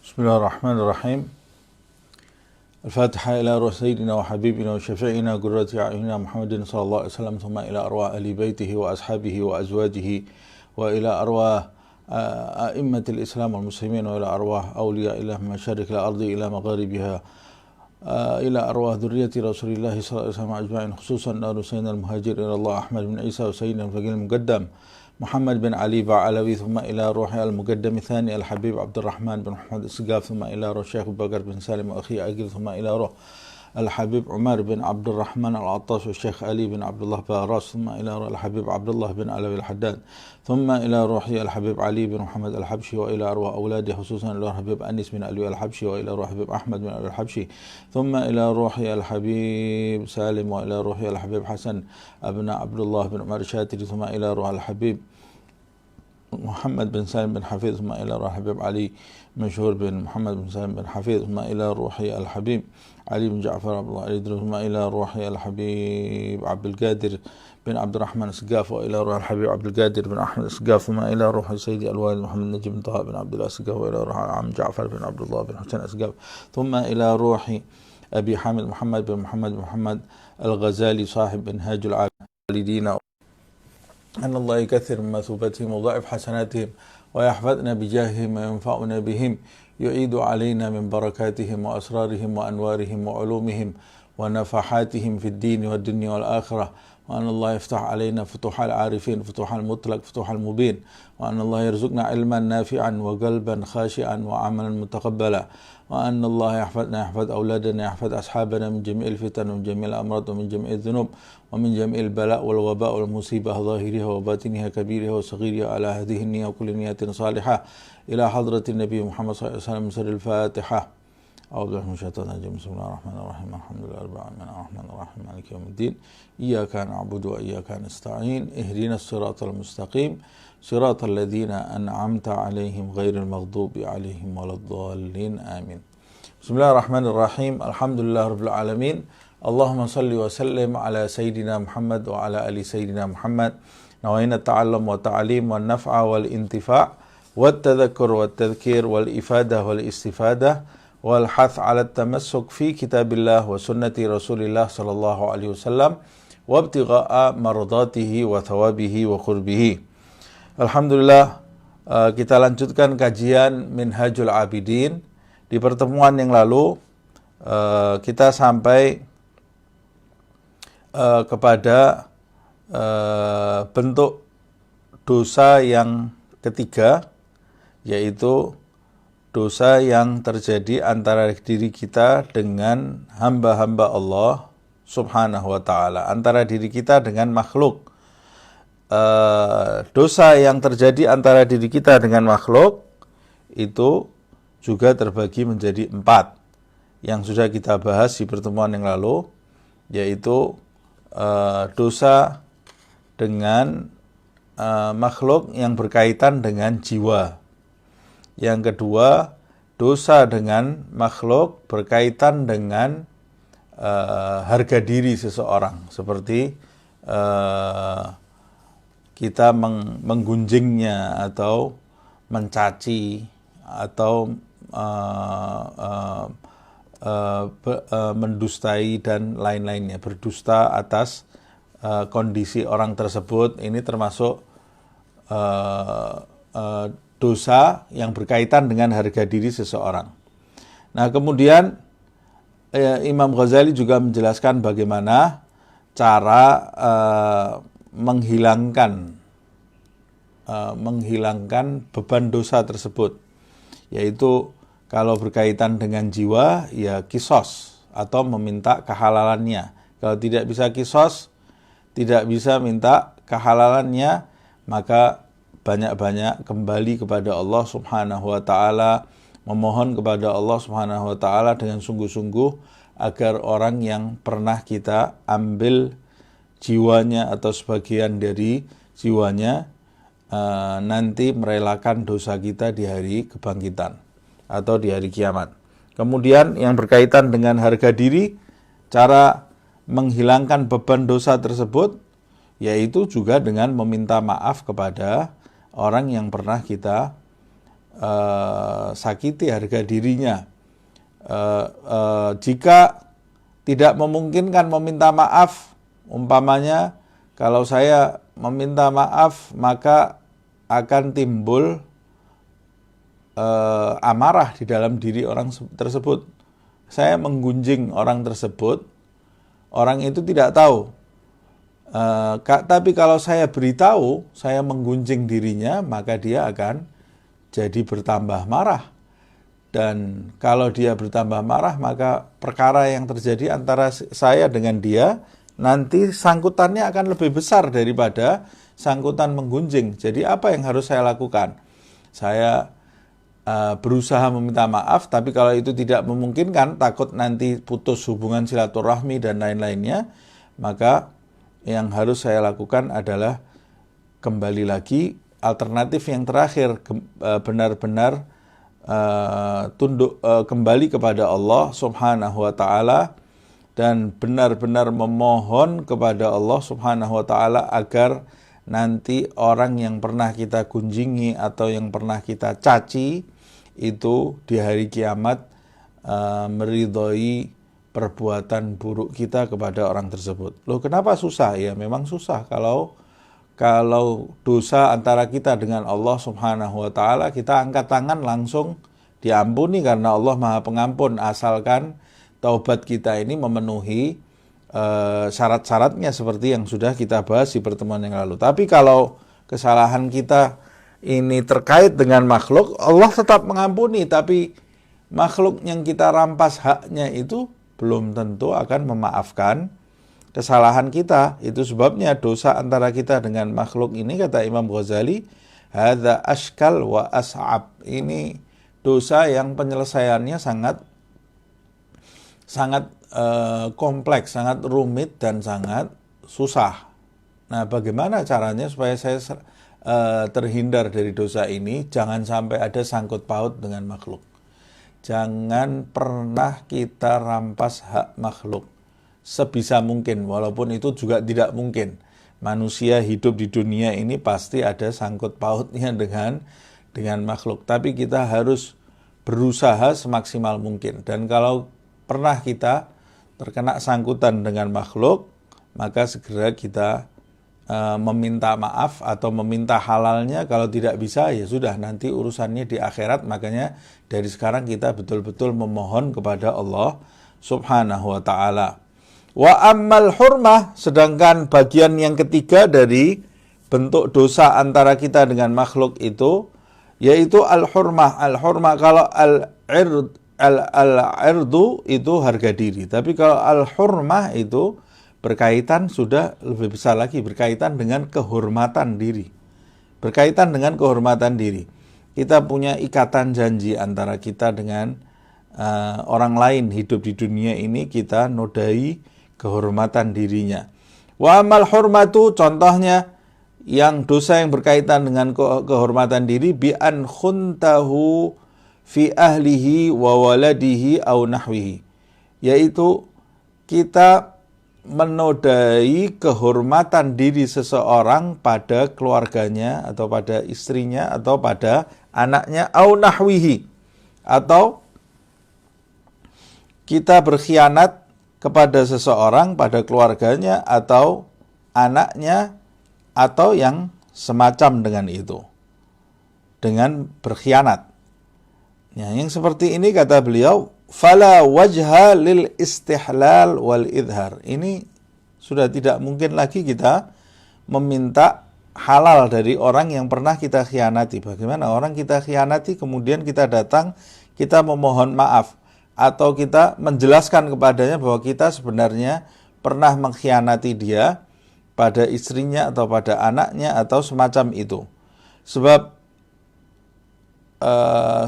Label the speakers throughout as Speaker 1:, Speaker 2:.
Speaker 1: بسم الله الرحمن الرحيم. الفاتحة إلى روح سيدنا وحبيبنا وشفيعنا قرة أعيننا محمد صلى الله عليه وسلم، ثم إلى أرواح أهل بيته وأصحابه وأزواجه، وإلى أرواح أئمة الإسلام والمسلمين، وإلى أرواح أولياء الله من مشارق الأرض إلى مغاربها، إلى أرواح ذرية رسول الله صلى الله عليه وسلم أجمعين، خصوصا أهل سيدنا المهاجر إلى الله أحمد بن عيسى وسيدنا الفقيه المقدم محمد بن علي بعلوي، ثم إلى روح المقدم الثاني الحبيب عبد الرحمن بن محمد السقاف، ثم إلى روح الشيخ بكر بن سالم وأخي أقيل، ثم إلى روح الحبيب عمر بن عبد الرحمن العطاس والشيخ علي بن عبد الله باراس، ثم إلى روح الحبيب عبد الله بن علوي الحداد، ثم إلى روح الحبيب علي بن محمد الحبشي، وإلى أرواح أولاده خصوصا إلى الحبيب أنيس بن علي الحبشي، وإلى روح الحبيب أحمد بن علي الحبشي، ثم إلى روح الحبيب سالم، وإلى روح الحبيب حسن ابن عبد الله بن عمر الشاتري، ثم إلى روح الحبيب محمد بن سالم بن حفيظ، ثم إلى روح الحبيب علي مشهور بن محمد بن سالم بن حفيظ، ثم إلى روح الحبيب علي بن جعفر عبد الله علي، ثم إلى روح الحبيب عبد القادر بن عبد الرحمن السقاف، وإلى روح الحبيب عبد القادر بن أحمد السقاف، ثم إلى روح سيدي الوالد محمد نجيب بن طه بن عبد الله السقاف، وإلى روح عم جعفر بن عبد الله بن حسين السقاف، ثم إلى روح أبي حامد محمد بن محمد الغزالي صاحب منهاج العابدين، أن الله يكثر من مثوبتهم وضاعف حسناتهم ويحفظنا بجاههم وينفعنا بهم، يعيد علينا من بركاتهم وأسرارهم وأنوارهم وعلومهم ونفحاتهم في الدين والدنيا والآخرة، وأن الله يفتح علينا فتوح العارفين، فتوح المطلق، فتوح المبين، وأن الله يرزقنا علما نافعا وقلبا خاشعا وعملا متقبلا، وأن الله يحفظنا، يحفظ أولادنا، يحفظ أصحابنا من جميع الفتن ومن جميع الأمراض ومن جميع الذنوب ومن جميع البلاء والوباء والمصيبة، ظاهرها وباطنها كبيرها وصغيرها، على هذه النية وكل نية صالحة، إلى حضرة النبي محمد صلى الله عليه وسلم. سر الفاتحة. أعوذ بالله من الشيطان الرجيم. بسم الله الرحمن الرحيم. الحمد لله رب العالمين الرحمن الرحيم مالك يوم الدين، إياك نعبد وإياك نستعين، اهدنا الصراط المستقيم صراط الذين أنعمت عليهم غير المغضوب عليهم ولا الضالين آمين. بسم الله الرحمن الرحيم. الحمد لله رب العالمين. اللهم صل وسلم على سيدنا محمد وعلى آل سيدنا محمد. نوينا التعلم والتعليم والنفع والانتفاع والتذكر والتذكير والإفادة والاستفادة والحث على التمسك في كتاب الله وسنة رسول الله صلى الله عليه وسلم وابتغاء مرضاته وثوابه وقربه. Alhamdulillah, kita lanjutkan kajian Minhajul Abidin. Di pertemuan yang lalu kita sampai kepada bentuk dosa yang ketiga, yaitu dosa yang terjadi antara diri kita dengan hamba-hamba Allah subhanahu wa ta'ala, antara diri kita dengan makhluk. Dosa yang terjadi antara diri kita dengan makhluk itu juga terbagi menjadi 4 yang sudah kita bahas di pertemuan yang lalu, yaitu dosa dengan makhluk yang berkaitan dengan jiwa. Yang kedua, dosa dengan makhluk berkaitan dengan harga diri seseorang, seperti kita menggunjingnya atau mencaci atau mendustai dan lain-lainnya, berdusta atas kondisi orang tersebut. Ini termasuk dosa yang berkaitan dengan harga diri seseorang. Nah, kemudian Imam Ghazali juga menjelaskan bagaimana cara menghilangkan beban dosa tersebut, yaitu kalau berkaitan dengan jiwa, ya kisos atau meminta kehalalannya. Kalau tidak bisa kisos, tidak bisa minta kehalalannya, maka banyak-banyak kembali kepada Allah subhanahu wa ta'ala, memohon kepada Allah subhanahu wa ta'ala dengan sungguh-sungguh agar orang yang pernah kita ambil jiwanya atau sebagian dari jiwanya nanti merelakan dosa kita di hari kebangkitan atau di hari kiamat. Kemudian yang berkaitan dengan harga diri, cara menghilangkan beban dosa tersebut yaitu juga dengan meminta maaf kepada orang yang pernah kita sakiti harga dirinya. Jika tidak memungkinkan meminta maaf, umpamanya kalau saya meminta maaf maka akan timbul amarah di dalam diri orang tersebut. Saya menggunjing orang tersebut, orang itu tidak tahu. Tapi kalau saya beritahu, saya menggunjing dirinya, maka dia akan jadi bertambah marah. Dan kalau dia bertambah marah, maka perkara yang terjadi antara saya dengan dia, nanti sangkutannya akan lebih besar daripada sangkutan menggunjing. Jadi apa yang harus saya lakukan? Saya berusaha meminta maaf, tapi kalau itu tidak memungkinkan, takut nanti putus hubungan silaturahmi dan lain-lainnya, maka yang harus saya lakukan adalah kembali lagi, alternatif yang terakhir, benar-benar tunduk kembali kepada Allah Subhanahu wa taala dan benar-benar memohon kepada Allah Subhanahu wa taala agar nanti orang yang pernah kita kunjingi atau yang pernah kita caci itu di hari kiamat meridhoi perbuatan buruk kita kepada orang tersebut. Loh, kenapa susah? Ya memang susah kalau dosa antara kita dengan Allah Subhanahu wa taala, kita angkat tangan langsung diampuni karena Allah Maha Pengampun, asalkan taubat kita ini memenuhi syarat-syaratnya seperti yang sudah kita bahas di pertemuan yang lalu. Tapi kalau kesalahan kita ini terkait dengan makhluk, Allah tetap mengampuni, tapi makhluk yang kita rampas haknya itu belum tentu akan memaafkan kesalahan kita. Itu sebabnya dosa antara kita dengan makhluk ini, kata Imam Ghazali, hadza ashkal wa as'ab. Ini dosa yang penyelesaiannya sangat kompleks, sangat rumit dan sangat susah. Nah, bagaimana caranya supaya saya terhindar dari dosa ini? Jangan sampai ada sangkut paut dengan makhluk. Jangan pernah kita rampas hak makhluk sebisa mungkin, walaupun itu juga tidak mungkin. Manusia hidup di dunia ini pasti ada sangkut pautnya dengan makhluk, tapi kita harus berusaha semaksimal mungkin. Dan kalau pernah kita terkena sangkutan dengan makhluk, maka segera kita meminta maaf atau meminta halalnya. Kalau tidak bisa, ya sudah, nanti urusannya di akhirat. Makanya dari sekarang kita betul-betul memohon kepada Allah Subhanahu wa ta'ala. Wa ammal hurmah, sedangkan bagian yang ketiga dari bentuk dosa antara kita dengan makhluk itu, yaitu al-hurmah. Al-hurmah, kalau al-irdu itu harga diri. Tapi kalau al-hurmah itu berkaitan, sudah lebih besar lagi, berkaitan dengan kehormatan diri. Berkaitan dengan kehormatan diri. Kita punya ikatan janji antara kita dengan orang lain hidup di dunia ini, kita nodai kehormatan dirinya. Wa amal hurmatu, contohnya yang dosa yang berkaitan dengan kehormatan diri, bi an khuntahu fi ahlihi wa waladihi au nahwihi, yaitu kita menodai kehormatan diri seseorang pada keluarganya atau pada istrinya atau pada anaknya, au nahwihi, atau kita berkhianat kepada seseorang pada keluarganya atau anaknya atau yang semacam dengan itu, dengan berkhianat. Ya, yang seperti ini kata beliau, fala wajha lil istihlal wal idhar. Ini sudah tidak mungkin lagi kita meminta halal dari orang yang pernah kita khianati. Bagaimana orang kita khianati kemudian kita datang, kita memohon maaf atau kita menjelaskan kepadanya bahwa kita sebenarnya pernah mengkhianati dia pada istrinya atau pada anaknya atau semacam itu. Sebab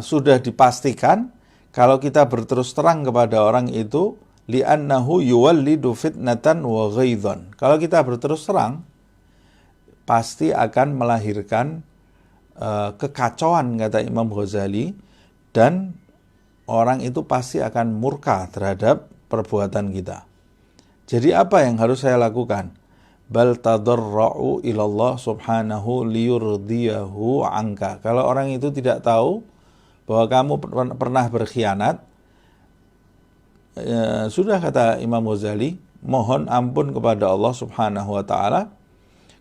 Speaker 1: sudah dipastikan kalau kita berterus terang kepada orang itu, li'annahu yuwallidu fitnatan wa ghaidhan. Kalau kita berterus terang, pasti akan melahirkan kekacauan, kata Imam Ghazali, dan orang itu pasti akan murka terhadap perbuatan kita. Jadi apa yang harus saya lakukan? bal tadarra'u ilallah subhanahu liyurdiyahu anka. Kalau orang itu tidak tahu bahwa kamu pernah berkhianat, sudah kata Imam Ghazali, mohon ampun kepada Allah subhanahu wa ta'ala,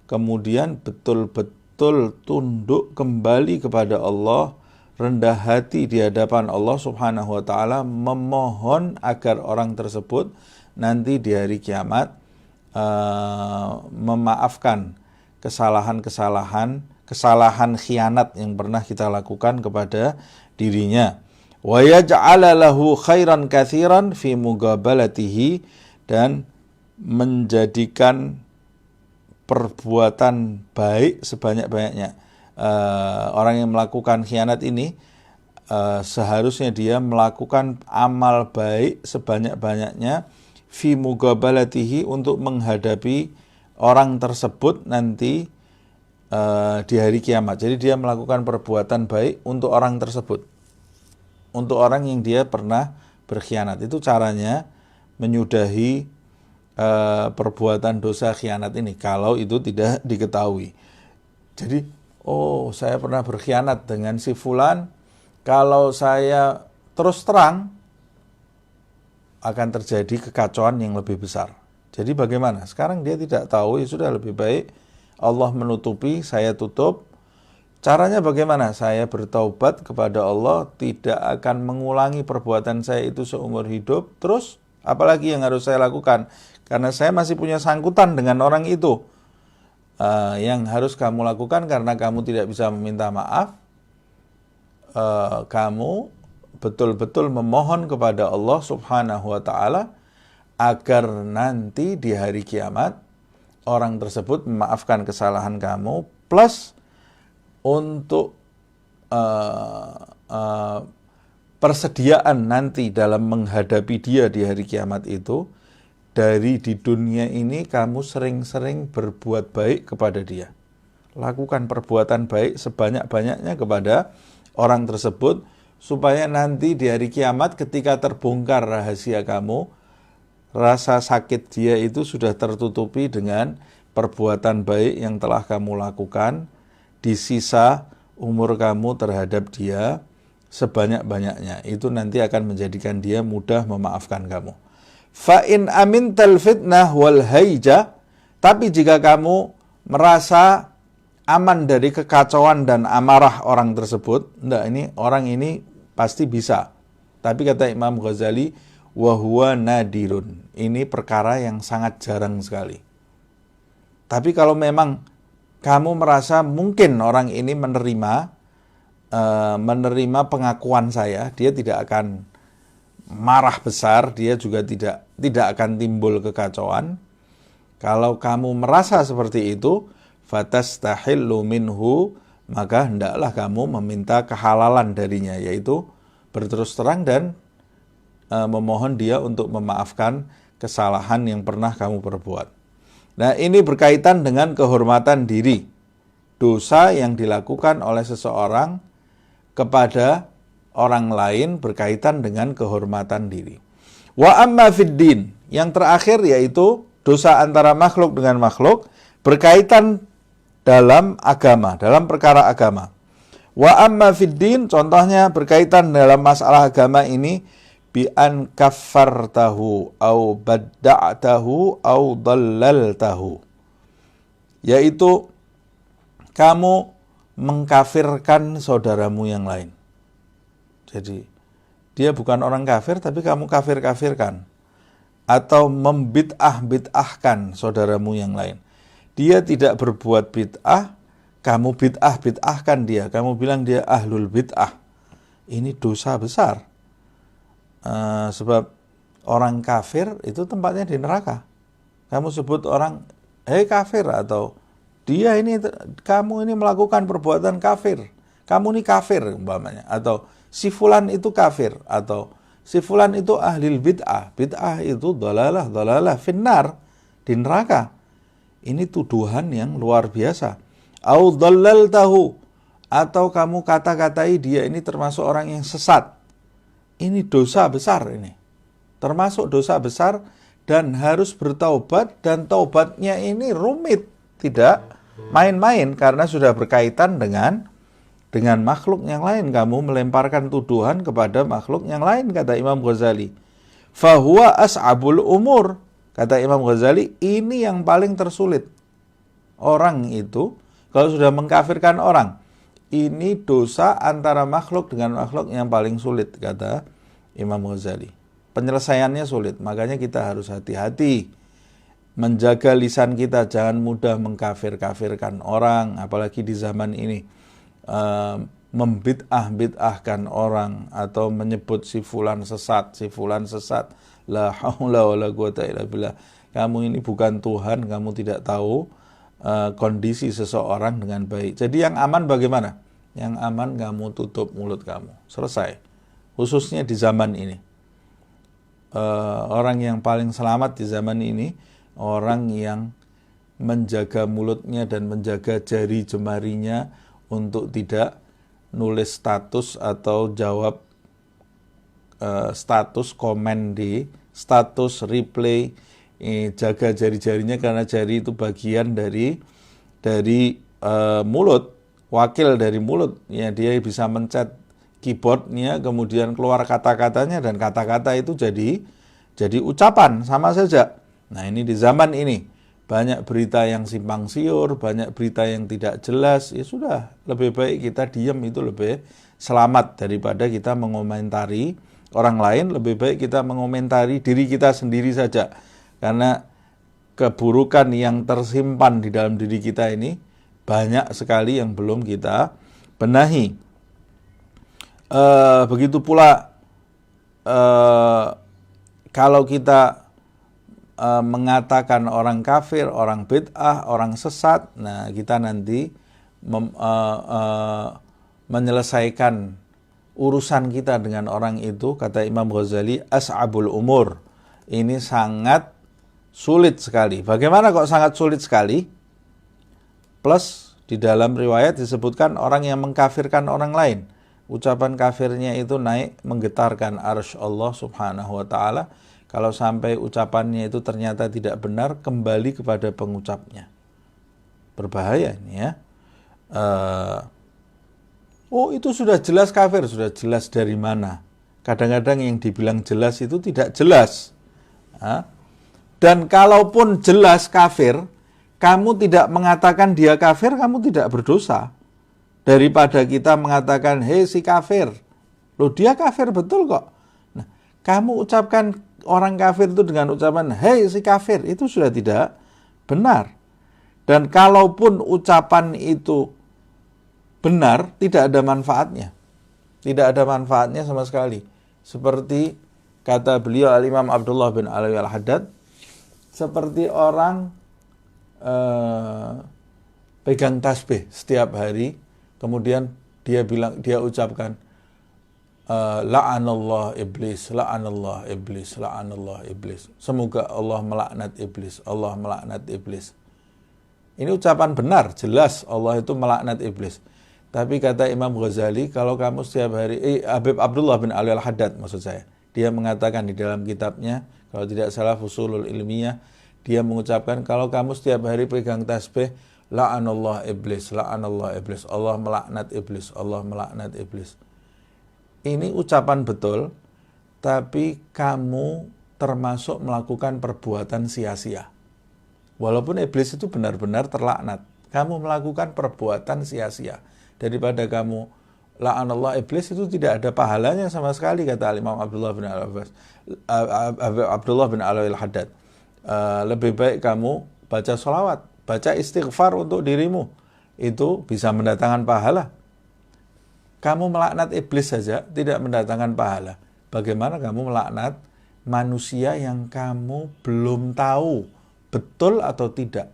Speaker 1: kemudian betul-betul tunduk kembali kepada Allah, rendah hati di hadapan Allah subhanahu wa ta'ala, memohon agar orang tersebut nanti di hari kiamat memaafkan kesalahan khianat yang pernah kita lakukan kepada dirinya. Wa yaj'ala lahu khairan katsiran fi mugabalatihi, dan menjadikan perbuatan baik sebanyak-banyaknya. Orang yang melakukan khianat ini seharusnya dia melakukan amal baik sebanyak-banyaknya fi mugabalatihi, untuk menghadapi orang tersebut nanti di hari kiamat. Jadi dia melakukan perbuatan baik untuk orang tersebut, untuk orang yang dia pernah berkhianat. Itu caranya menyudahi perbuatan dosa khianat ini, kalau itu tidak diketahui. Jadi, oh, saya pernah berkhianat dengan si fulan, kalau saya terus terang akan terjadi kekacauan yang lebih besar. Jadi bagaimana? Sekarang dia tidak tahu, ya sudah, lebih baik Allah menutupi, saya tutup. Caranya bagaimana? Saya bertaubat kepada Allah, tidak akan mengulangi perbuatan saya itu seumur hidup. Terus apalagi yang harus saya lakukan? Karena saya masih punya sangkutan dengan orang itu. Yang harus kamu lakukan, karena kamu tidak bisa meminta maaf, kamu betul-betul memohon kepada Allah subhanahu wa ta'ala agar nanti di hari kiamat orang tersebut memaafkan kesalahan kamu, plus untuk persediaan nanti dalam menghadapi dia di hari kiamat itu, dari di dunia ini kamu sering-sering berbuat baik kepada dia. Lakukan perbuatan baik sebanyak-banyaknya kepada orang tersebut, supaya nanti di hari kiamat ketika terbongkar rahasia kamu, rasa sakit dia itu sudah tertutupi dengan perbuatan baik yang telah kamu lakukan di sisa umur kamu terhadap dia sebanyak-banyaknya. Itu nanti akan menjadikan dia mudah memaafkan kamu. Fa in amintal fitnah wal haija, tapi jika kamu merasa aman dari kekacauan dan amarah orang tersebut, enggak, ini orang ini pasti bisa. Tapi kata Imam Ghazali, wa huwa nadirun, ini perkara yang sangat jarang sekali. Tapi kalau memang kamu merasa mungkin orang ini menerima pengakuan saya, dia tidak akan marah besar, dia juga tidak akan timbul kekacauan. Kalau kamu merasa seperti itu, fatastahillu minhu, maka hendaklah kamu meminta kehalalan darinya, yaitu berterus terang dan memohon dia untuk memaafkan kesalahan yang pernah kamu perbuat. Nah, ini berkaitan dengan kehormatan diri. Dosa yang dilakukan oleh seseorang kepada orang lain berkaitan dengan kehormatan diri. Wa amma fid din, yang terakhir yaitu dosa antara makhluk dengan makhluk berkaitan dalam agama, dalam perkara agama. Wa amma fid din, contohnya berkaitan dalam masalah agama ini, bi an kaffartahu au badda'tahu au dallaltahu, yaitu kamu mengkafirkan saudaramu yang lain. Jadi dia bukan orang kafir tapi kamu kafir-kafirkan, atau membid'ah-bid'ahkan saudaramu yang lain. Dia tidak berbuat bid'ah, kamu bid'ah-bid'ahkan dia, kamu bilang dia ahlul bid'ah. Ini dosa besar. Sebab orang kafir itu tempatnya di neraka. Kamu sebut orang, hei kafir, atau dia ini, kamu ini melakukan perbuatan kafir, kamu ini kafir umpamanya, atau si fulan itu kafir, atau si fulan itu ahlil bid'ah. Bid'ah itu dalalah finnar, di neraka. Ini tuduhan yang luar biasa. Au dallaltahu, atau kamu kata-katai dia ini termasuk orang yang sesat. Ini dosa besar ini. Termasuk dosa besar dan harus bertaubat, dan taubatnya ini rumit, tidak main-main karena sudah berkaitan dengan makhluk yang lain. Kamu melemparkan tuduhan kepada makhluk yang lain, kata Imam Ghazali. Fahuwa as'abul umur, kata Imam Ghazali, ini yang paling tersulit. Orang itu kalau sudah mengkafirkan orang, ini dosa antara makhluk dengan makhluk yang paling sulit, kata Imam Ghazali. Penyelesaiannya sulit, makanya kita harus hati-hati menjaga lisan kita, jangan mudah mengkafir-kafirkan orang, apalagi di zaman ini. Membid'ah-bid'ahkan orang atau menyebut si fulan sesat. La haula wala quwata illa billah. Kamu ini bukan Tuhan, kamu tidak tahu kondisi seseorang dengan baik. Jadi yang aman bagaimana? Yang aman kamu tutup mulut kamu. Selesai. Khususnya di zaman ini. Orang yang paling selamat di zaman ini, orang yang menjaga mulutnya dan menjaga jari jemarinya untuk tidak nulis status atau jawab status, komen di status, replay. Jaga jari-jarinya karena jari itu bagian dari mulut, wakil dari mulut. Ya, dia bisa mencet keyboardnya, kemudian keluar kata-katanya, dan kata-kata itu jadi ucapan, sama saja. Nah, ini di zaman ini banyak berita yang simpang siur, banyak berita yang tidak jelas. Ya sudah, lebih baik kita diam, itu lebih selamat daripada kita mengomentari orang lain. Lebih baik kita mengomentari diri kita sendiri saja, karena keburukan yang tersimpan di dalam diri kita ini banyak sekali yang belum kita benahi. Begitu pula kalau kita mengatakan orang kafir, orang bid'ah, orang sesat, nah kita nanti menyelesaikan urusan kita dengan orang itu, kata Imam Ghazali, as'abul umur. Ini sangat sulit sekali. Bagaimana kok sangat sulit sekali? Plus di dalam riwayat disebutkan orang yang mengkafirkan orang lain, ucapan kafirnya itu naik menggetarkan arsy Allah subhanahu wa ta'ala. Kalau sampai ucapannya itu ternyata tidak benar, kembali kepada pengucapnya. Berbahaya ini ya. Oh, itu sudah jelas kafir. Sudah jelas dari mana? Kadang-kadang yang dibilang jelas itu tidak jelas. Dan kalaupun jelas kafir, kamu tidak mengatakan dia kafir, kamu tidak berdosa. Daripada kita mengatakan, hei si kafir, loh dia kafir betul kok. Nah, kamu ucapkan orang kafir itu dengan ucapan, hei si kafir, itu sudah tidak benar. Dan kalaupun ucapan itu benar, tidak ada manfaatnya. Tidak ada manfaatnya sama sekali. Seperti kata beliau Al-Imam Abdullah bin Alwi Al-Haddad, seperti orang pegang tasbih setiap hari, kemudian dia ucapkan la'anallah iblis, la'anallah iblis, la'anallah iblis. Semoga Allah melaknat iblis, Allah melaknat iblis. Ini ucapan benar, jelas Allah itu melaknat iblis. Tapi kata Imam Ghazali, kalau kamu setiap hari, Habib Abdullah bin Ali Al-Haddad maksud saya, dia mengatakan di dalam kitabnya, kalau tidak salah Fusulul Ilmiyah, dia mengucapkan, kalau kamu setiap hari pegang tasbih, la'anallah iblis, la'anallah iblis, Allah melaknat iblis, Allah melaknat iblis. Ini ucapan betul, tapi kamu termasuk melakukan perbuatan sia-sia. Walaupun iblis itu benar-benar terlaknat, kamu melakukan perbuatan sia-sia. Daripada kamu la'anallah iblis, itu tidak ada pahalanya sama sekali, kata Imam Abdullah bin Alwi Al-Haddad. Lebih baik kamu baca sholawat, baca istighfar untuk dirimu, itu bisa mendatangkan pahala. Kamu melaknat iblis saja tidak mendatangkan pahala. Bagaimana kamu melaknat manusia yang kamu belum tahu betul atau tidak,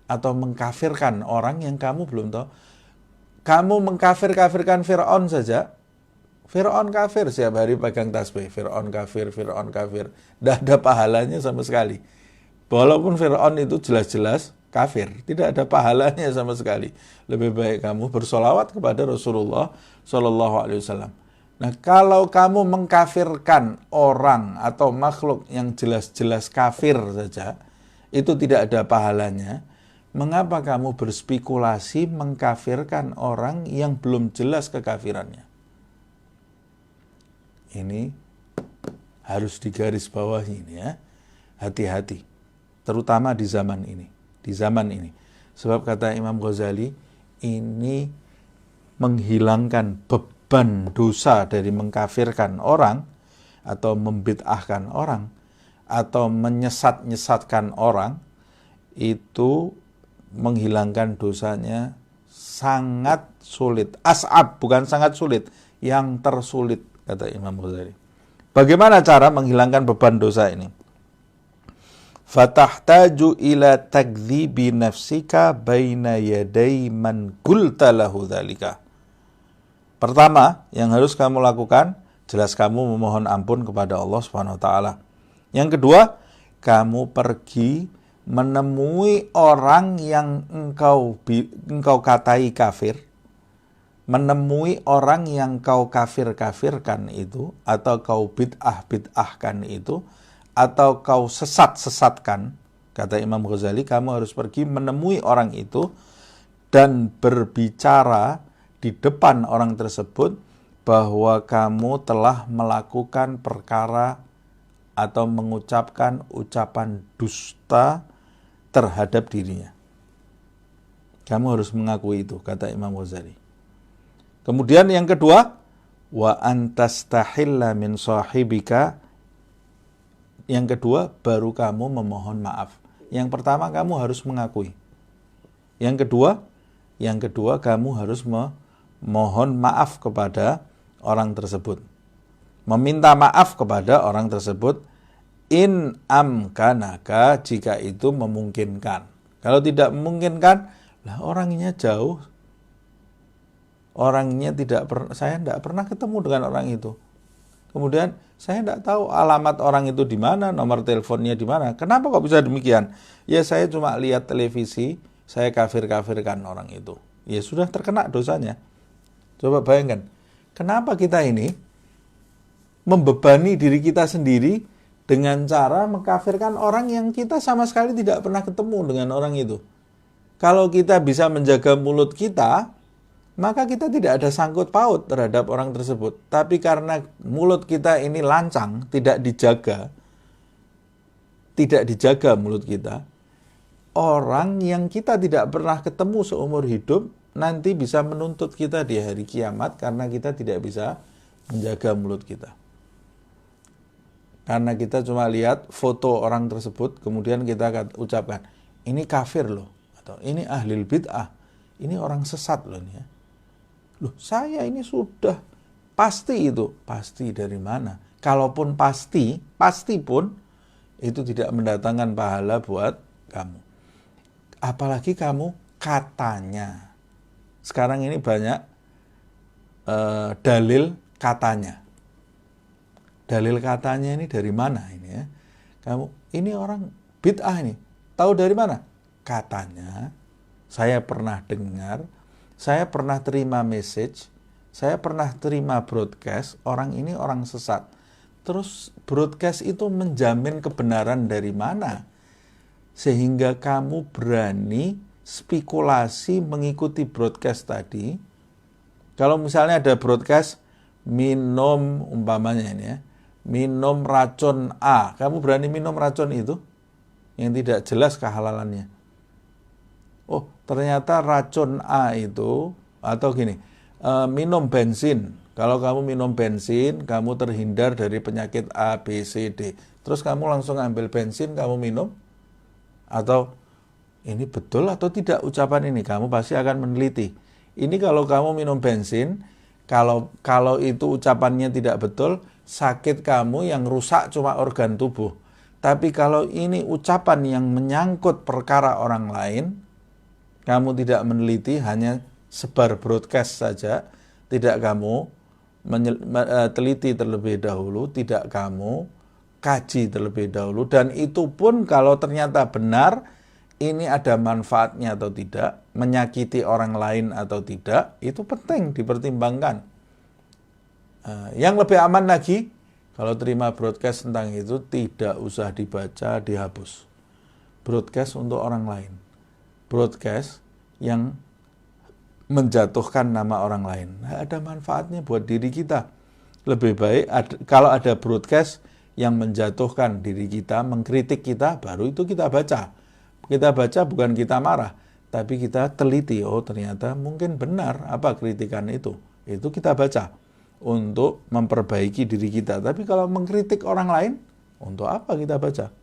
Speaker 1: atau mengkafirkan orang yang kamu belum tahu. Kamu mengkafirkan Fir'aun saja. Fir'aun kafir, setiap hari pegang tasbih, Fir'aun kafir, Fir'aun kafir. Tidak ada pahalanya sama sekali. Walaupun Fir'aun itu jelas-jelas kafir, tidak ada pahalanya sama sekali. Lebih baik kamu bersolawat kepada Rasulullah SAW. Nah, kalau kamu mengkafirkan orang atau makhluk yang jelas-jelas kafir saja, itu tidak ada pahalanya. Mengapa kamu berspekulasi mengkafirkan orang yang belum jelas kekafirannya? Ini harus digarisbawahi ini ya. Hati-hati. Terutama di zaman ini. Di zaman ini. Sebab kata Imam Ghazali, ini menghilangkan beban dosa dari mengkafirkan orang atau membid'ahkan orang atau menyesat-nyesatkan orang, itu menghilangkan dosanya sangat sulit. As'ab, bukan sangat sulit, yang tersulit, kata Imam Ghazali. Bagaimana cara menghilangkan beban dosa ini? Fatahtaju ila takdzibi nafsika baina yaday man qulta lahu dzalika. Pertama, yang harus kamu lakukan, jelas kamu memohon ampun kepada Allah Subhanahu wa taala. Yang kedua, kamu pergi menemui orang yang engkau katai kafir, menemui orang yang kau kafir-kafirkan itu, atau kau bid'ah-bid'ahkan itu, atau kau sesat-sesatkan, kata Imam Ghazali, kamu harus pergi menemui orang itu dan berbicara di depan orang tersebut bahwa kamu telah melakukan perkara atau mengucapkan ucapan dusta terhadap dirinya. Kamu harus mengakui itu, kata Imam Ghazali. Kemudian yang kedua, wa antastahilla min sahibika. Yang kedua, baru kamu memohon maaf. Yang pertama, kamu harus mengakui. Yang kedua kamu harus memohon maaf kepada orang tersebut. Meminta maaf kepada orang tersebut, in amkanaka, jika itu memungkinkan. Kalau tidak memungkinkan, lah orangnya jauh. Orangnya saya tidak pernah ketemu dengan orang itu. Kemudian saya tidak tahu alamat orang itu di mana, nomor teleponnya di mana. Kenapa kok bisa demikian? Ya saya cuma lihat televisi, saya kafir-kafirkan orang itu. Ya sudah terkena dosanya. Coba bayangkan, kenapa kita ini membebani diri kita sendiri dengan cara mengkafirkan orang yang kita sama sekali tidak pernah ketemu dengan orang itu. Kalau kita bisa menjaga mulut kita, maka kita tidak ada sangkut paut terhadap orang tersebut. Tapi karena mulut kita ini lancang, tidak dijaga mulut kita, orang yang kita tidak pernah ketemu seumur hidup nanti bisa menuntut kita di hari kiamat karena kita tidak bisa menjaga mulut kita. Karena kita cuma lihat foto orang tersebut, kemudian kita akan ucapkan, ini kafir loh, atau ini ahlul bid'ah, ini orang sesat loh nih ya. Loh, saya ini sudah pasti itu. Pasti dari mana? Kalaupun pasti pun itu tidak mendatangkan pahala buat kamu. Apalagi kamu katanya. Sekarang ini banyak dalil katanya. Dalil katanya ini dari mana ini ya? Ini orang bid'ah ini. Tahu dari mana? Katanya, saya pernah dengar, saya pernah terima message, saya pernah terima broadcast, orang ini orang sesat. Terus broadcast itu menjamin kebenaran dari mana? Sehingga kamu berani spekulasi mengikuti broadcast tadi. Kalau misalnya ada broadcast minum, umpamanya ini ya, minum racun A, kamu berani minum racun itu yang tidak jelas kehalalannya. Oh, ternyata racun A itu, atau gini, minum bensin. Kalau kamu minum bensin, kamu terhindar dari penyakit A, B, C, D. Terus kamu langsung ambil bensin, kamu minum. Atau ini betul atau tidak ucapan ini? Kamu pasti akan meneliti. Ini kalau kamu minum bensin, kalau itu ucapannya tidak betul, sakit kamu yang rusak cuma organ tubuh. Tapi kalau ini ucapan yang menyangkut perkara orang lain, kamu tidak meneliti, hanya sebar broadcast saja, tidak kamu teliti terlebih dahulu, tidak kamu kaji terlebih dahulu, dan itu pun kalau ternyata benar, ini ada manfaatnya atau tidak, menyakiti orang lain atau tidak, itu penting dipertimbangkan. Yang lebih aman lagi, kalau terima broadcast tentang itu, tidak usah dibaca, dihapus. Broadcast untuk orang lain. Broadcast yang menjatuhkan nama orang lain. Nggak ada manfaatnya buat diri kita. Lebih baik kalau ada broadcast yang menjatuhkan diri kita, mengkritik kita, baru itu kita baca. Kita baca bukan kita marah, tapi kita teliti. Oh, ternyata mungkin benar apa kritikan itu. Itu kita baca untuk memperbaiki diri kita. Tapi kalau mengkritik orang lain, untuk apa kita baca?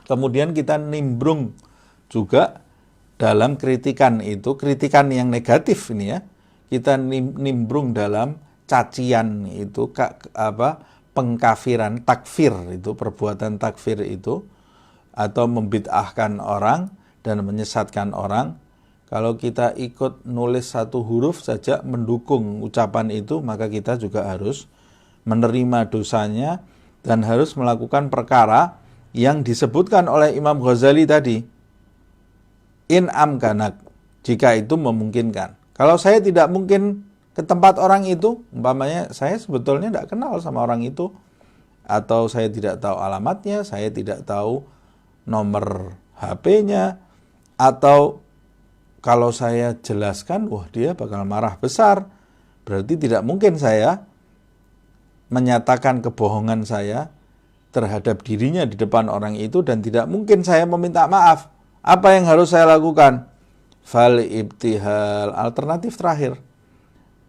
Speaker 1: Kemudian kita nimbrung juga dalam kritikan itu, kritikan yang negatif ini ya, kita nimbrung dalam cacian itu, pengkafiran, takfir itu, perbuatan takfir itu, atau membid'ahkan orang dan menyesatkan orang. Kalau kita ikut nulis satu huruf saja mendukung ucapan itu, maka kita juga harus menerima dosanya dan harus melakukan perkara yang disebutkan oleh Imam Ghazali tadi. In amkanak, jika itu memungkinkan. Kalau saya tidak mungkin ke tempat orang itu, umpamanya saya sebetulnya tidak kenal sama orang itu, atau saya tidak tahu alamatnya, saya tidak tahu nomor HP-nya, atau kalau saya jelaskan, wah dia bakal marah besar, berarti tidak mungkin saya menyatakan kebohongan saya terhadap dirinya di depan orang itu, dan tidak mungkin saya meminta maaf. Apa yang harus saya lakukan? Fal ibtihal, alternatif terakhir.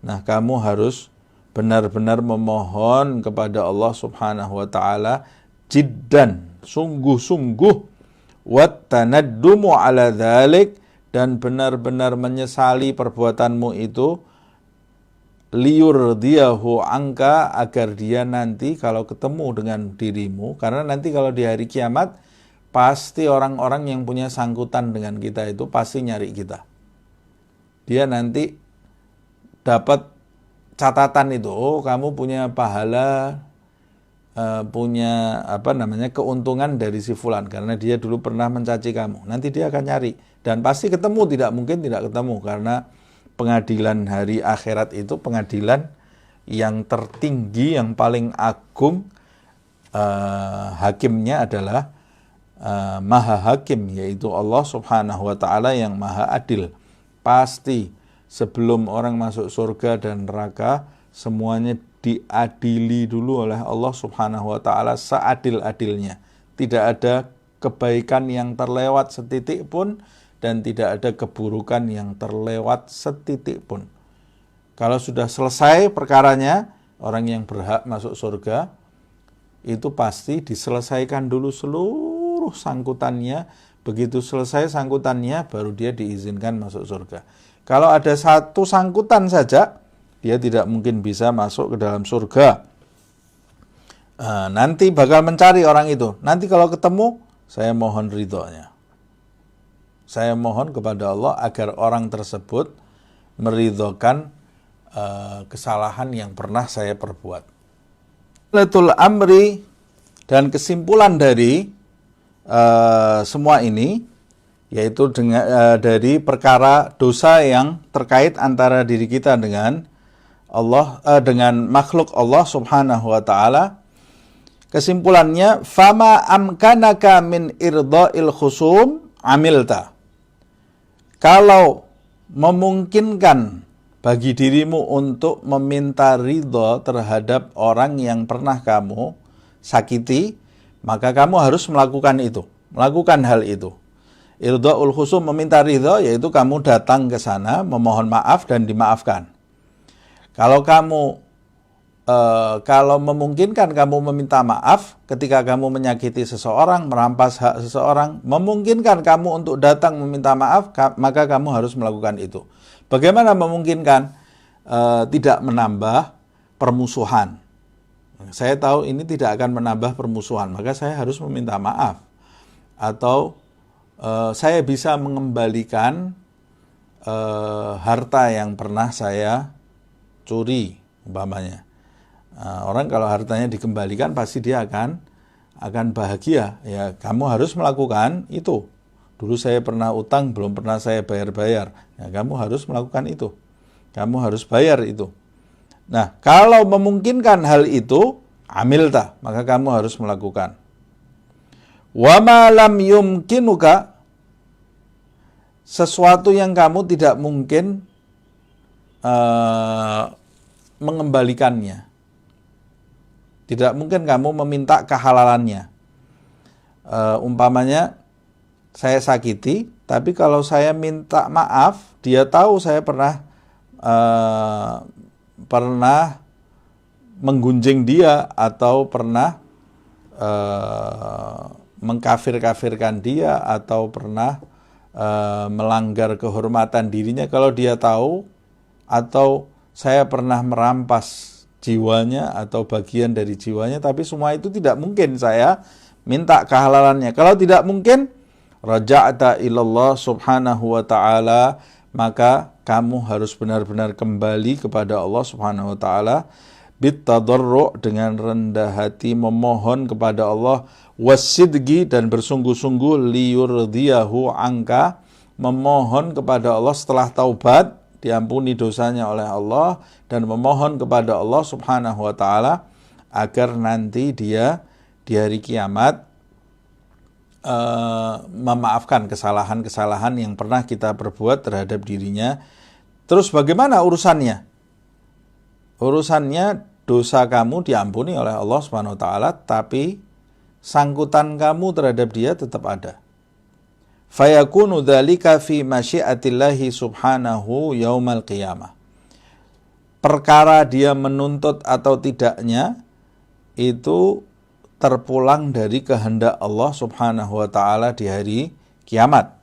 Speaker 1: Nah, kamu harus benar-benar memohon kepada Allah Subhanahu wa taala jiddan, sungguh-sungguh, wat tanaddumu ala dzalik, dan benar-benar menyesali perbuatanmu itu, liyurdiyahu angka, agar dia nanti kalau ketemu dengan dirimu, karena nanti kalau di hari kiamat pasti orang-orang yang punya sangkutan dengan kita itu pasti nyari kita. Dia nanti dapat catatan itu, oh kamu punya pahala, punya keuntungan dari si fulan karena dia dulu pernah mencaci kamu. Nanti dia akan nyari dan pasti ketemu, tidak mungkin tidak ketemu, karena pengadilan hari akhirat itu pengadilan yang tertinggi, yang paling agung. Hakimnya adalah Maha Hakim, yaitu Allah Subhanahu wa taala yang Maha Adil. Pasti sebelum orang masuk surga dan neraka, semuanya diadili dulu oleh Allah Subhanahu wa taala seadil-adilnya. Tidak ada kebaikan yang terlewat setitik pun, dan tidak ada keburukan yang terlewat setitik pun. Kalau sudah selesai perkaranya, orang yang berhak masuk surga itu pasti diselesaikan dulu seluruh sangkutannya. Begitu selesai sangkutannya, baru dia diizinkan masuk surga. Kalau ada satu sangkutan saja, dia tidak mungkin bisa masuk ke dalam surga. Nanti bakal mencari orang itu. Nanti kalau ketemu, saya mohon ridhonya. Saya mohon kepada Allah agar orang tersebut meridhokan kesalahan yang pernah saya perbuat. Latul amri, dan kesimpulan dari semua ini, yaitu dari perkara dosa yang terkait antara diri kita dengan Allah, dengan makhluk Allah Subhanahu wa taala. Kesimpulannya, fama amkanaka min irda'il khusum amilta. Kalau memungkinkan bagi dirimu untuk meminta ridho terhadap orang yang pernah kamu sakiti, maka kamu harus melakukan itu, melakukan hal itu. Irda'ul khusum, meminta ridho, yaitu kamu datang ke sana, memohon maaf dan dimaafkan. Kalau kamu kalau memungkinkan kamu meminta maaf ketika kamu menyakiti seseorang, merampas hak seseorang, memungkinkan kamu untuk datang meminta maaf, maka kamu harus melakukan itu. Bagaimana memungkinkan? Tidak menambah permusuhan. Saya tahu ini tidak akan menambah permusuhan, maka saya harus meminta maaf. Atau saya bisa mengembalikan harta yang pernah saya curi, umpamanya. Orang kalau hartanya dikembalikan pasti dia akan bahagia. Ya, kamu harus melakukan itu. Dulu saya pernah utang, belum pernah saya bayar-bayar. Ya, kamu harus melakukan itu. Kamu harus bayar itu. Nah, kalau memungkinkan hal itu, amilta, maka kamu harus melakukan. Wa ma lam yumkinuka, sesuatu yang kamu tidak mungkin mengembalikannya. Tidak mungkin kamu meminta kehalalannya. Umpamanya, saya sakiti, tapi kalau saya minta maaf, dia tahu saya pernah menggunjing dia atau pernah mengkafir-kafirkan dia atau pernah melanggar kehormatan dirinya. Kalau dia tahu, atau saya pernah merampas jiwanya atau bagian dari jiwanya, tapi semua itu tidak mungkin saya minta kehalalannya. Kalau tidak mungkin, raja'ta ilallah subhanahu wa ta'ala, maka kamu harus benar-benar kembali kepada Allah subhanahu wa ta'ala, bitadarru', dengan rendah hati memohon kepada Allah, wasidgi, dan bersungguh-sungguh, liyurdiyahu angka, memohon kepada Allah setelah taubat, diampuni dosanya oleh Allah, dan memohon kepada Allah subhanahu wa ta'ala agar nanti dia di hari kiamat memaafkan kesalahan-kesalahan yang pernah kita perbuat terhadap dirinya. Terus bagaimana urusannya? Urusannya, dosa kamu diampuni oleh Allah subhanahu wa ta'ala, tapi sangkutan kamu terhadap dia tetap ada. Fayakunu dzalika fi masyiatillahi subhanahu yaumal qiyamah. Perkara dia menuntut atau tidaknya itu terpulang dari kehendak Allah subhanahu wa ta'ala di hari kiamat.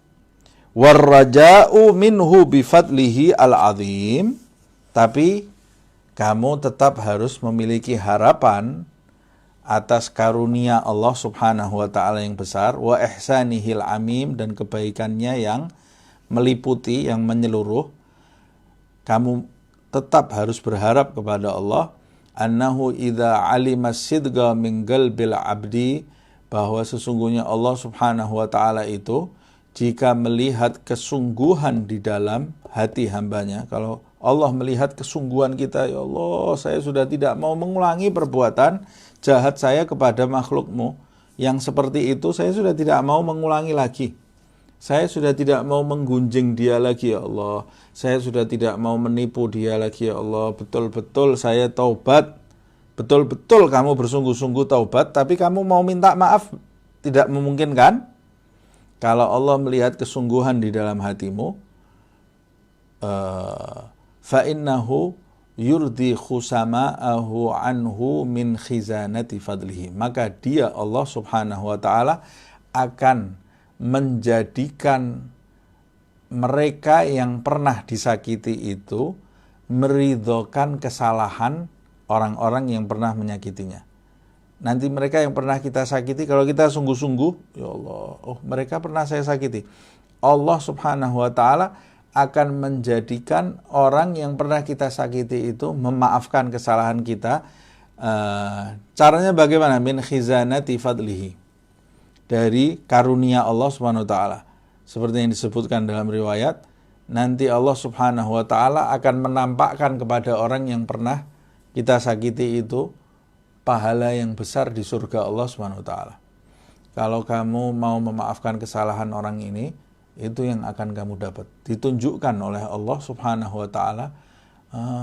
Speaker 1: Warraja'u minhu bifadlihi al-azim. Tapi kamu tetap harus memiliki harapan atas karunia Allah subhanahu wa ta'ala yang besar, wa ihsanihil amim, dan kebaikannya yang meliputi, yang menyeluruh. Kamu tetap harus berharap kepada Allah, annahu idza alima sidqa min qalbil abdi, bahwa sesungguhnya Allah subhanahu wa ta'ala itu jika melihat kesungguhan di dalam hati hambanya. Kalau Allah melihat kesungguhan kita, ya Allah, saya sudah tidak mau mengulangi perbuatan jahat saya kepada makhlukmu yang seperti itu, saya sudah tidak mau mengulangi lagi. Saya sudah tidak mau menggunjing dia lagi, ya Allah. Saya sudah tidak mau menipu dia lagi, ya Allah. Betul-betul saya taubat. Betul-betul kamu bersungguh-sungguh taubat, tapi kamu mau minta maaf tidak memungkinkan. Kalau Allah melihat kesungguhan di dalam hatimu, fa'innahu yurdi khusama'ahu anhu min khizanati fadlihi, maka dia, Allah subhanahu wa ta'ala, akan menjadikan mereka yang pernah disakiti itu meridhokan kesalahan orang-orang yang pernah menyakitinya. Nanti mereka yang pernah kita sakiti, kalau kita sungguh-sungguh, ya Allah, oh mereka pernah saya sakiti, Allah subhanahu wa ta'ala akan menjadikan orang yang pernah kita sakiti itu memaafkan kesalahan kita. Caranya bagaimana? Min khizanati fadlihi, dari karunia Allah subhanahu wa ta'ala. Seperti yang disebutkan dalam riwayat, nanti Allah subhanahu wa ta'ala akan menampakkan kepada orang yang pernah kita sakiti itu pahala yang besar di surga Allah subhanahu wa ta'ala. Kalau kamu mau memaafkan kesalahan orang ini, itu yang akan kamu dapat. Ditunjukkan oleh Allah subhanahu wa ta'ala.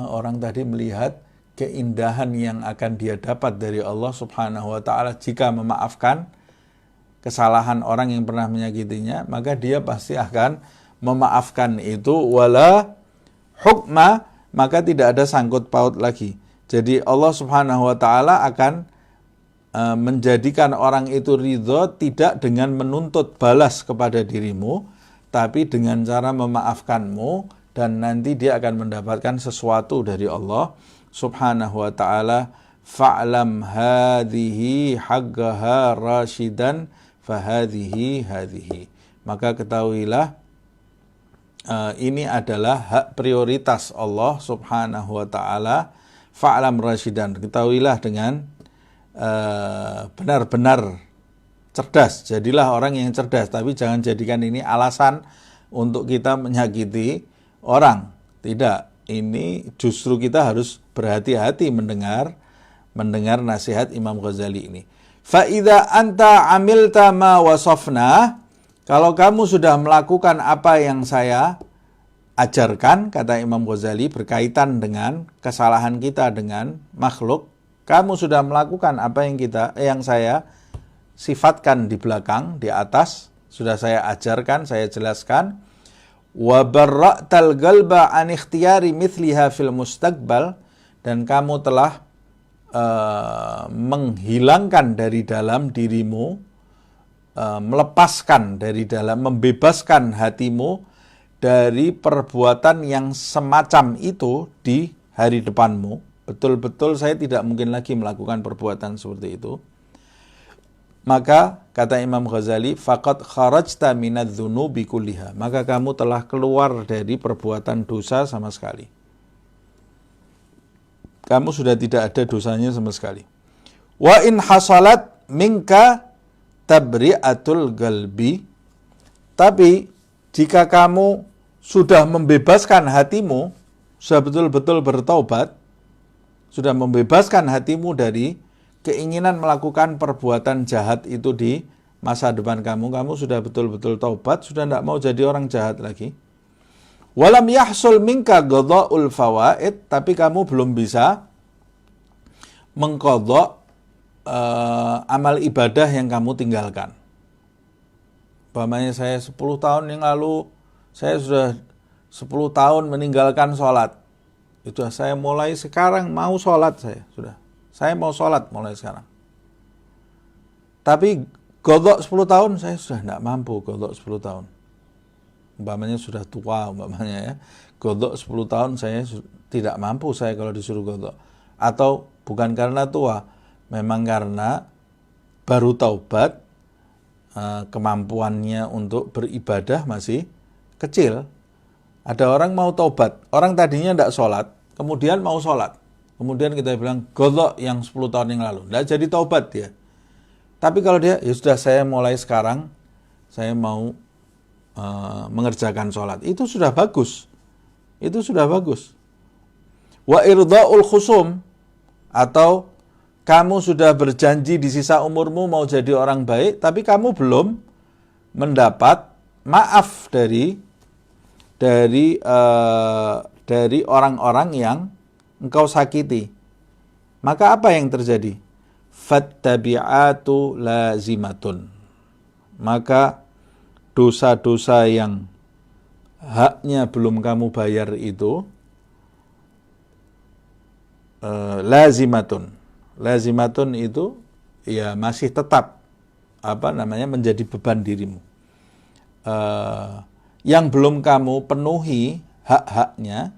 Speaker 1: Orang tadi melihat keindahan yang akan dia dapat dari Allah subhanahu wa ta'ala jika memaafkan kesalahan orang yang pernah menyakitinya, maka dia pasti akan memaafkan itu. Wala hukma, maka tidak ada sangkut paut lagi. Jadi Allah subhanahu wa ta'ala akan menjadikan orang itu ridho, tidak dengan menuntut balas kepada dirimu, tapi dengan cara memaafkanmu, dan nanti dia akan mendapatkan sesuatu dari Allah subhanahu wa ta'ala. Fa'lam hadhihi haqqaha rasyidan fahadhihi hadhihi. Maka ketahuilah, ini adalah hak prioritas Allah subhanahu wa ta'ala. Fa'lam rasyidan, ketahuilah dengan benar-benar cerdas. Jadilah orang yang cerdas, tapi jangan jadikan ini alasan untuk kita menyakiti orang. Tidak, ini justru kita harus berhati-hati mendengar nasihat Imam Ghazali ini. Fa idza anta amilta ma wasafna, kalau kamu sudah melakukan apa yang saya ajarkan, kata Imam Ghazali, berkaitan dengan kesalahan kita dengan makhluk, kamu sudah melakukan apa yang saya sifatkan di belakang, di atas, sudah saya ajarkan, saya jelaskan. Wa barra'tal qalba an ikhtiyari mithliha fil mustaqbal, dan kamu telah menghilangkan dari dalam dirimu, melepaskan dari dalam, membebaskan hatimu dari perbuatan yang semacam itu di hari depanmu. Betul-betul saya tidak mungkin lagi melakukan perbuatan seperti itu. Maka kata Imam Ghazali, faqad kharajta minadz-dzunubi kulliha, maka kamu telah keluar dari perbuatan dosa sama sekali. Kamu sudah tidak ada dosanya sama sekali. Wa in hasalat minka tabri'atul qalbi, tapi jika kamu sudah membebaskan hatimu, sudah betul-betul bertaubat, sudah membebaskan hatimu dari keinginan melakukan perbuatan jahat itu di masa depan kamu sudah betul-betul taubat, sudah tidak mau jadi orang jahat lagi. Walam yahsul minka qadha'ul fawaid, tapi kamu belum bisa mengqadha amal ibadah yang kamu tinggalkan. Umpamanya saya 10 tahun yang lalu, saya sudah 10 tahun meninggalkan sholat. Itu saya mulai sekarang mau sholat, saya mau sholat mulai sekarang. Tapi qadha 10 tahun saya sudah tidak mampu qadha 10 tahun. Umpamanya sudah tua, umpamanya ya. Qadha 10 tahun saya tidak mampu saya kalau disuruh qadha. Atau bukan karena tua, memang karena baru taubat, kemampuannya untuk beribadah masih kecil. Ada orang mau taubat, orang tadinya tidak sholat, kemudian mau sholat. Kemudian kita bilang qadha yang 10 tahun yang lalu, tidak jadi taubat dia. Tapi kalau dia, ya sudah saya mulai sekarang, saya mau mengerjakan sholat, itu sudah bagus. Itu sudah bagus. Wa irda'ul khusum, atau kamu sudah berjanji di sisa umurmu mau jadi orang baik, tapi kamu belum mendapat maaf dari orang-orang yang engkau sakiti. Maka apa yang terjadi? Fattabi'atu lazimatun. Maka dosa-dosa yang haknya belum kamu bayar itu lazimatun. Lazimatun itu ya masih tetap menjadi beban dirimu. Yang belum kamu penuhi hak-haknya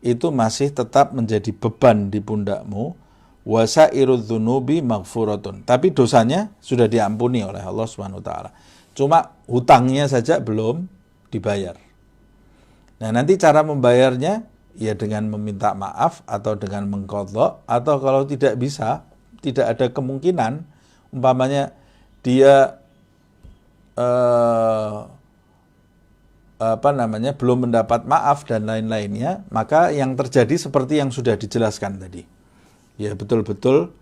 Speaker 1: itu masih tetap menjadi beban di pundakmu. Wasairudz dzunubi maghfuratun. Tapi dosanya sudah diampuni oleh Allah Subhanahu wa taala. Cuma hutangnya saja belum dibayar. Nah, nanti cara membayarnya ya dengan meminta maaf atau dengan mengqadha, atau kalau tidak bisa, tidak ada kemungkinan, umpamanya dia belum mendapat maaf dan lain-lainnya, maka yang terjadi seperti yang sudah dijelaskan tadi. Ya betul-betul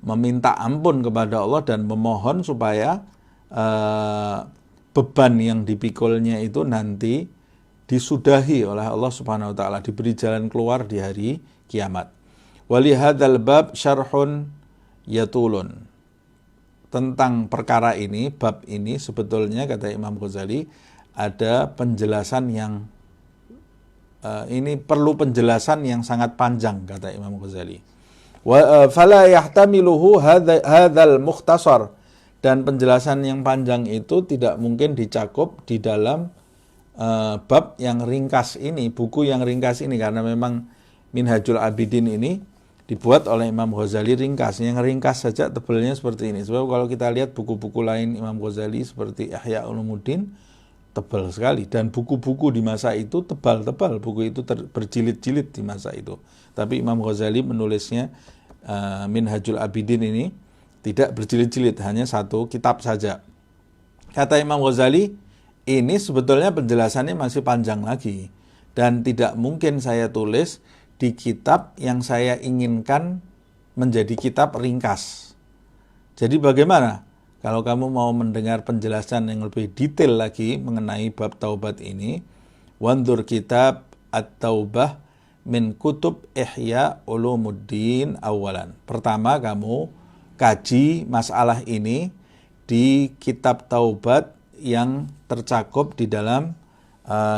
Speaker 1: meminta ampun kepada Allah dan memohon supaya beban yang dipikulnya itu nanti disudahi oleh Allah Subhanahu wa taala, diberi jalan keluar di hari kiamat. Wali hadzal bab syarhun yatulun. Tentang perkara ini, bab ini sebetulnya kata Imam Ghazali ada penjelasan yang ini perlu penjelasan yang sangat panjang kata Imam Ghazali. Wa fala yahtamiluhu hadzal mukhtasar, dan penjelasan yang panjang itu tidak mungkin dicakup di dalam bab yang ringkas ini, buku yang ringkas ini, karena memang Minhajul Abidin ini dibuat oleh Imam Ghazali ringkas. Yang ringkas saja tebalnya seperti ini. Sebab kalau kita lihat buku-buku lain Imam Ghazali seperti Ihya Ulumuddin, tebal sekali, dan buku-buku di masa itu tebal-tebal, buku itu berjilid-jilid di masa itu. Tapi Imam Ghazali menulisnya Minhajul Abidin ini tidak berjilid-jilid, hanya satu kitab saja. Kata Imam Ghazali, ini sebetulnya penjelasannya masih panjang lagi dan tidak mungkin saya tulis di kitab yang saya inginkan menjadi kitab ringkas. Jadi bagaimana kalau kamu mau mendengar penjelasan yang lebih detail lagi mengenai bab taubat ini? Wandur kitab At-Taubah min kutub Ihya Ulumuddin awalan. Pertama kamu kaji masalah ini di kitab taubat yang tercakup di dalam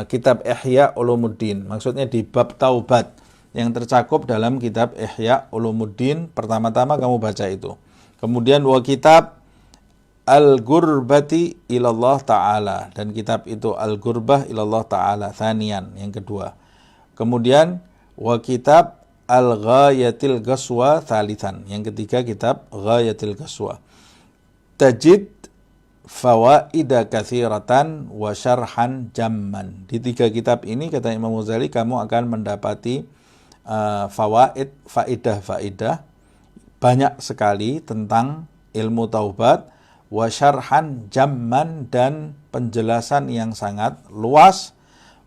Speaker 1: kitab Ihya Ulumuddin. Maksudnya di bab taubat yang tercakup dalam kitab Ihya Ulumuddin. Pertama-tama kamu baca itu. Kemudian wa kitab Al-Gurbati ilallah ta'ala. Dan kitab itu Al-Gurbah ilallah ta'ala. Thanian, yang kedua. Kemudian wa kitab Al-Ghayatil Ghaswa thalithan. Yang ketiga kitab Ghayatil Ghaswa. Tajid fawaida katsiratan wa syarhan jamman. Di tiga kitab ini kata Imam Ghazali kamu akan mendapati faidah banyak sekali tentang ilmu taubat, wa syarhan jamman dan penjelasan yang sangat luas.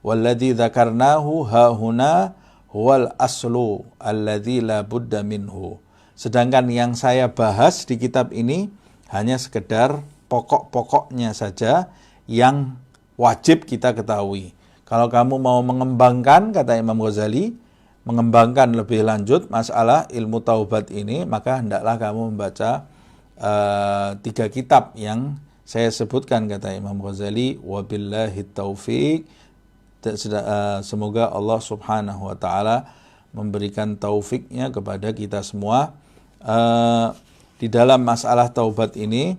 Speaker 1: Walladzi dzakarnahu hahuna huwal aslu alladzi la budda minhu. Sedangkan yang saya bahas di kitab ini hanya sekedar pokok-pokoknya saja yang wajib kita ketahui. Kalau kamu mau mengembangkan, kata Imam Ghazali, mengembangkan lebih lanjut masalah ilmu taubat ini, maka hendaklah kamu membaca tiga kitab yang saya sebutkan, kata Imam Ghazali. Wabillahi taufiq. Semoga Allah subhanahu wa ta'ala memberikan taufiknya kepada kita semua. Di dalam masalah taubat ini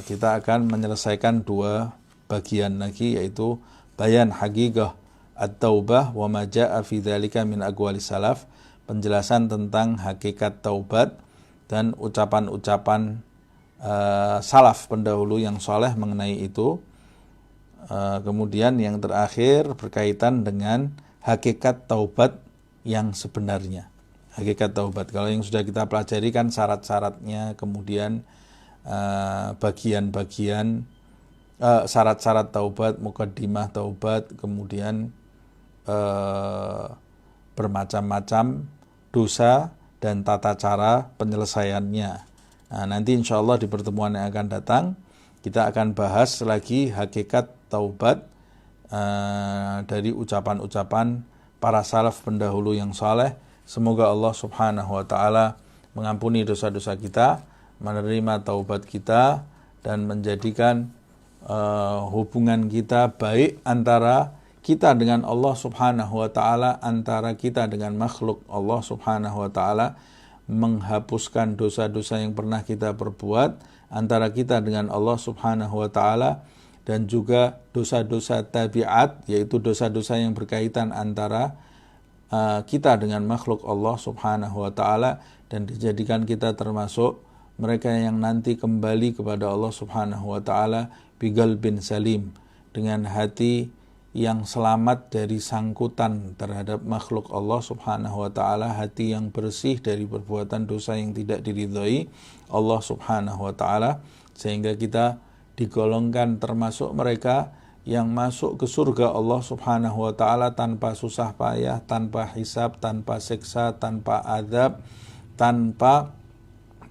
Speaker 1: kita akan menyelesaikan dua bagian lagi, yaitu bayan haqiqah at-taubah wa ma jaa fi dzalika min aqwali salaf, penjelasan tentang hakikat taubat dan ucapan-ucapan salaf pendahulu yang soleh mengenai itu. Kemudian yang terakhir berkaitan dengan hakikat taubat yang sebenarnya. Hakikat taubat, kalau yang sudah kita pelajari kan syarat-syaratnya, kemudian bagian-bagian syarat-syarat taubat, muqaddimah taubat, kemudian bermacam-macam dosa dan tata cara penyelesaiannya. Nah, nanti insya Allah di pertemuan yang akan datang kita akan bahas lagi hakikat taubat dari ucapan-ucapan para salaf pendahulu yang saleh. Semoga Allah subhanahu wa ta'ala mengampuni dosa-dosa kita, menerima taubat kita, dan menjadikan hubungan kita baik antara kita dengan Allah subhanahu wa ta'ala, antara kita dengan makhluk Allah subhanahu wa ta'ala, menghapuskan dosa-dosa yang pernah kita perbuat antara kita dengan Allah subhanahu wa ta'ala, dan juga dosa-dosa tabiat, yaitu dosa-dosa yang berkaitan antara kita dengan makhluk Allah subhanahu wa ta'ala, dan dijadikan kita termasuk mereka yang nanti kembali kepada Allah subhanahu wa ta'ala biqalbin salim, dengan hati yang selamat dari sangkutan terhadap makhluk Allah subhanahu wa ta'ala, hati yang bersih dari perbuatan dosa yang tidak diridhai Allah subhanahu wa ta'ala, sehingga kita digolongkan termasuk mereka yang masuk ke surga Allah subhanahu wa ta'ala tanpa susah payah, tanpa hisab, tanpa siksa, tanpa azab, tanpa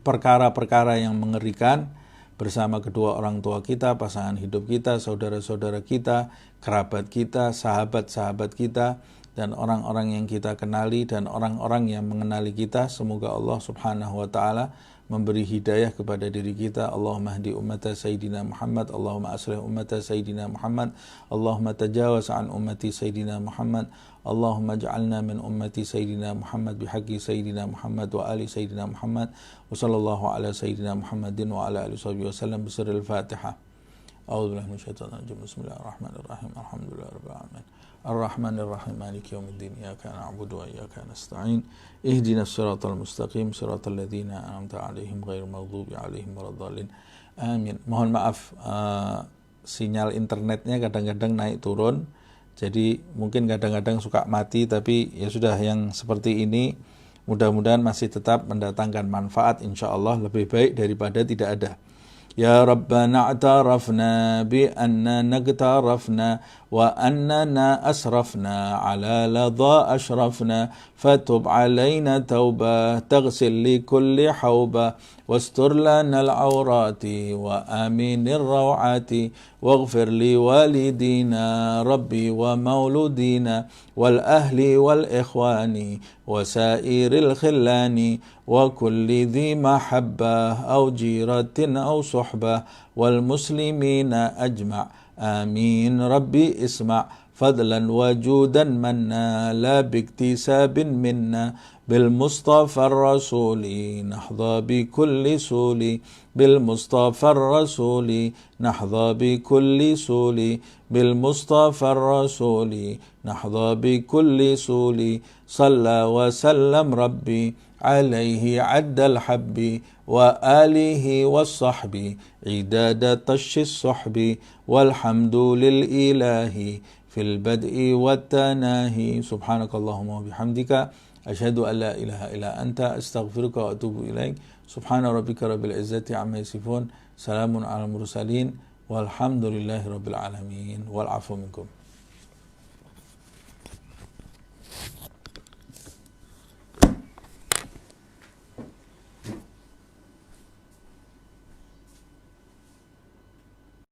Speaker 1: perkara-perkara yang mengerikan, bersama kedua orang tua kita, pasangan hidup kita, saudara-saudara kita, kerabat kita, sahabat-sahabat kita, dan orang-orang yang kita kenali dan orang-orang yang mengenali kita. Semoga Allah subhanahu wa ta'ala memberi hidayah kepada diri kita. Allahumma hdi ummata Sayyidina Muhammad, Allahumma aslih ummata Sayyidina Muhammad, Allahumma tajawaz an ummati Sayyidina Muhammad, Allahumma ja'alna min ummati Sayyidina Muhammad bihaqqi Sayyidina Muhammad wa ali Sayyidina Muhammad, wa sallallahu ala Sayyidina Muhammadin wa ala alihi wa sallam bisirril Fatihah. A'udzu billahi minasyaitonir rajim. Bismillahirrahmanirrahim. Alhamdulillahirabbil alamin. Ar-Rahmanir-Rahim. Maliki yaumiddin. Iyyaka na'budu wa iyyaka nasta'in. Ihdinas siratal mustaqim, siratal ladzina an'amta 'alaihim ghairil maghdubi 'alaihim waladdallin. Amin. Mohon maaf, sinyal internetnya kadang-kadang naik turun. Jadi mungkin kadang-kadang suka mati, tapi ya sudah, yang seperti ini mudah-mudahan masih tetap mendatangkan manfaat, insya Allah lebih baik daripada tidak ada. يا ربنا اعترفنا بأننا اقترفنا وأننا أسرفنا على لظى أشرفنا، فتب علينا توبة تغسل لكل حوبة، واستر لنا العورات وآمن الروعات، واغفر لوالدينا ربي ومولودينا والأهل والإخوان وسائر الخلان وكل ذي محبة أو جيرة أو صحبة والمسلمين أجمع، آمين ربي اسمع، فضلا وجودا منا لا باكتساب منا، بالمصطفى الرسول نحظى بكل سول، بالمصطفى الرسول نحظى بكل سول، بالمصطفى الرسول نحظى بكل سول، صلى وسلم ربي عليه عد الحب وآله والصحب عداد طش الصحب، والحمد للإله في البدء والتناهي. سبحانك اللهم وبحمدك أشهد أن لا إله إلا أنت أستغفرك وأتوب إليك. سبحان ربك رب العزة عما يصفون، سلام على المرسلين والحمد لله رب العالمين، والعفو منكم.